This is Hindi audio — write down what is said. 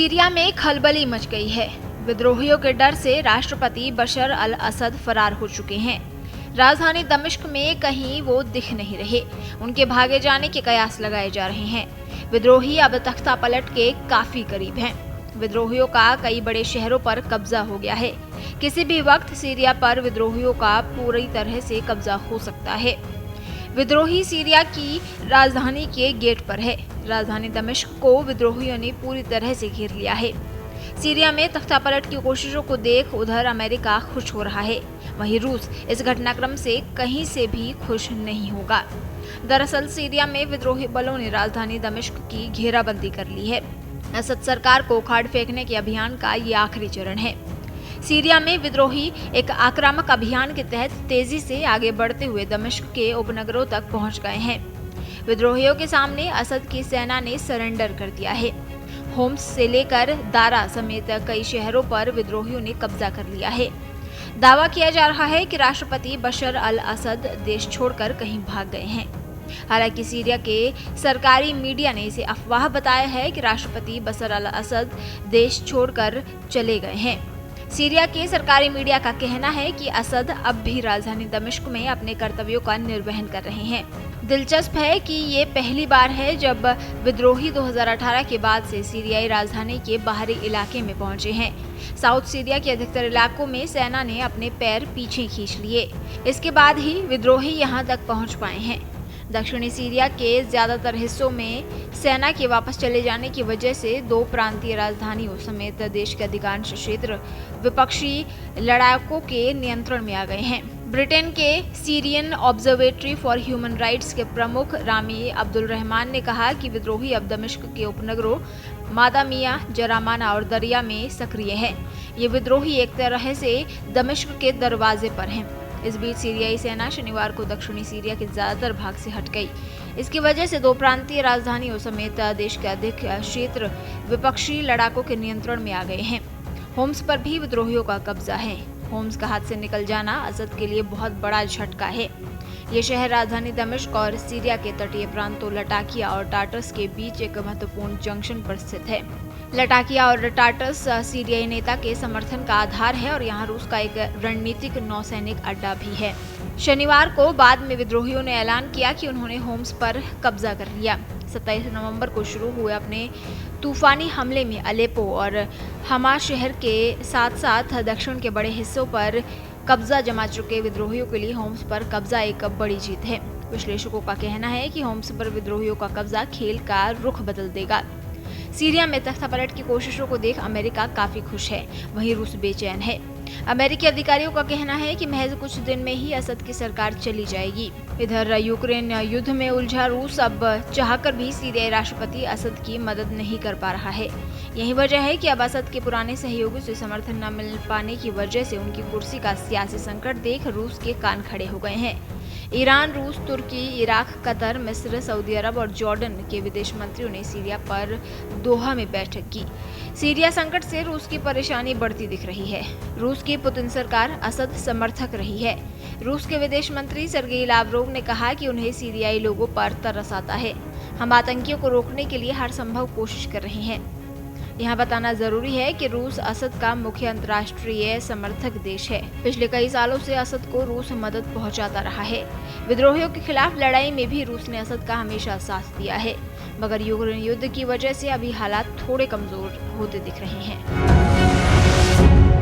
सीरिया में खलबली मच गई है। विद्रोहियों के डर से राष्ट्रपति बशर अल असद फरार हो चुके हैं। राजधानी दमिश्क में कहीं वो दिख नहीं रहे। उनके भागे जाने के कयास लगाए जा रहे हैं। विद्रोही अब तख्ता पलट के काफी करीब हैं। विद्रोहियों का कई बड़े शहरों पर कब्जा हो गया है। किसी भी वक्त सीरिया पर विद्रोहियों का पूरी तरह से कब्जा हो सकता है। विद्रोही सीरिया की राजधानी के गेट पर है। राजधानी दमिश्क को विद्रोहियों ने पूरी तरह से घेर लिया है। सीरिया में तख्तापलट की कोशिशों को देख उधर अमेरिका खुश हो रहा है, वहीं रूस इस घटनाक्रम से कहीं से भी खुश नहीं होगा। दरअसल सीरिया में विद्रोही बलों ने राजधानी दमिश्क की घेराबंदी कर ली है। असद सरकार को उखाड़ फेंकने के अभियान का ये आखिरी चरण है। सीरिया में विद्रोही एक आक्रामक अभियान के तहत तेजी से आगे बढ़ते हुए दमिश्क के उपनगरों तक पहुंच गए हैं। विद्रोहियों के सामने असद की सेना ने सरेंडर कर दिया है। होम्स से लेकर दारा समेत कई शहरों पर विद्रोहियों ने कब्जा कर लिया है। दावा किया जा रहा है कि राष्ट्रपति बशर अल असद देश छोड़कर कहीं भाग गए हैं। हालांकि सीरिया के सरकारी मीडिया ने इसे अफवाह बताया है कि राष्ट्रपति बशर अल असद देश छोड़कर चले गए हैं। सीरिया के सरकारी मीडिया का कहना है कि असद अब भी राजधानी दमिश्क में अपने कर्तव्यों का निर्वहन कर रहे हैं। दिलचस्प है कि ये पहली बार है जब विद्रोही 2018 के बाद से सीरियाई राजधानी के बाहरी इलाके में पहुंचे हैं। साउथ सीरिया के अधिकतर इलाकों में सेना ने अपने पैर पीछे खींच लिए। इसके बाद ही विद्रोही यहां तक पहुंच पाए हैं। दक्षिणी सीरिया के ज्यादातर हिस्सों में सेना के वापस चले जाने की वजह से दो प्रांतीय राजधानियों समेत देश के अधिकांश क्षेत्र विपक्षी लड़ाकों के नियंत्रण में आ गए हैं। ब्रिटेन के Syrian observatory for human rights के प्रमुख रामी अब्दुल रहमान ने कहा कि विद्रोही अब दमिश्क के उपनगरों मादामिया, जरामाना और दरिया में सक्रिय है। ये विद्रोही एक तरह से दमिश्क के दरवाजे पर हैं। इस बीच सीरियाई सेना शनिवार को दक्षिणी सीरिया के ज्यादातर भाग से हट गई। इसकी वजह से दो प्रांतीय राजधानियों समेत देश के अधिक क्षेत्र विपक्षी लड़ाकों के नियंत्रण में आ गए हैं। होम्स पर भी विद्रोहियों का कब्जा है। होम्स का हाथ से निकल जाना असद के लिए बहुत बड़ा झटका है। ये शहर राजधानी दमिश्क और सीरिया के तटीय प्रांतों लटाकिया और टाटस के बीच एक महत्वपूर्ण जंक्शन पर स्थित है। लटाकिया और टाटस सीरियाई नेता के समर्थन का आधार है और यहाँ रूस का एक रणनीतिक नौसैनिक अड्डा भी है। शनिवार को बाद में विद्रोहियों ने ऐलान किया कि उन्होंने होम्स पर कब्जा कर लिया। 27 नवंबर को शुरू हुए अपने तूफानी हमले में अलेप्पो और हमा शहर के साथ साथ दक्षिण के बड़े हिस्सों पर कब्जा जमा चुके विद्रोहियों के लिए होम्स पर कब्जा एक बड़ी जीत है। विश्लेषकों का कहना है कि होम्स पर विद्रोहियों का कब्जा खेल का रुख बदल देगा। सीरिया में तख्तापलट की कोशिशों को देख अमेरिका काफी खुश है, वहीं रूस बेचैन है। अमेरिकी अधिकारियों का कहना है कि महज कुछ दिन में ही असद की सरकार चली जाएगी। इधर यूक्रेन युद्ध में उलझा रूस अब चाहकर भी सीरियाई राष्ट्रपति असद की मदद नहीं कर पा रहा है। यही वजह है कि अब असद के पुराने सहयोगियों से समर्थन न मिल पाने की वजह से उनकी कुर्सी का सियासी संकट देख रूस के कान खड़े हो गए हैं। ईरान, रूस, तुर्की, इराक, कतर, मिस्र, सऊदी अरब और जॉर्डन के विदेश मंत्रियों ने सीरिया पर दोहा में बैठक की। सीरिया संकट से रूस की परेशानी बढ़ती दिख रही है। रूस की पुतिन सरकार असद समर्थक रही है। रूस के विदेश मंत्री सर्गेई लावरोव ने कहा कि उन्हें सीरियाई लोगों पर तरस आता है। हम आतंकियों को रोकने के लिए हर संभव कोशिश कर रहे हैं। यहाँ बताना जरूरी है कि रूस असद का मुख्य अंतर्राष्ट्रीय समर्थक देश है। पिछले कई सालों से असद को रूस मदद पहुंचाता रहा है। विद्रोहियों के खिलाफ लड़ाई में भी रूस ने असद का हमेशा साथ दिया है, मगर यूक्रेन युद्ध की वजह से अभी हालात थोड़े कमजोर होते दिख रहे हैं।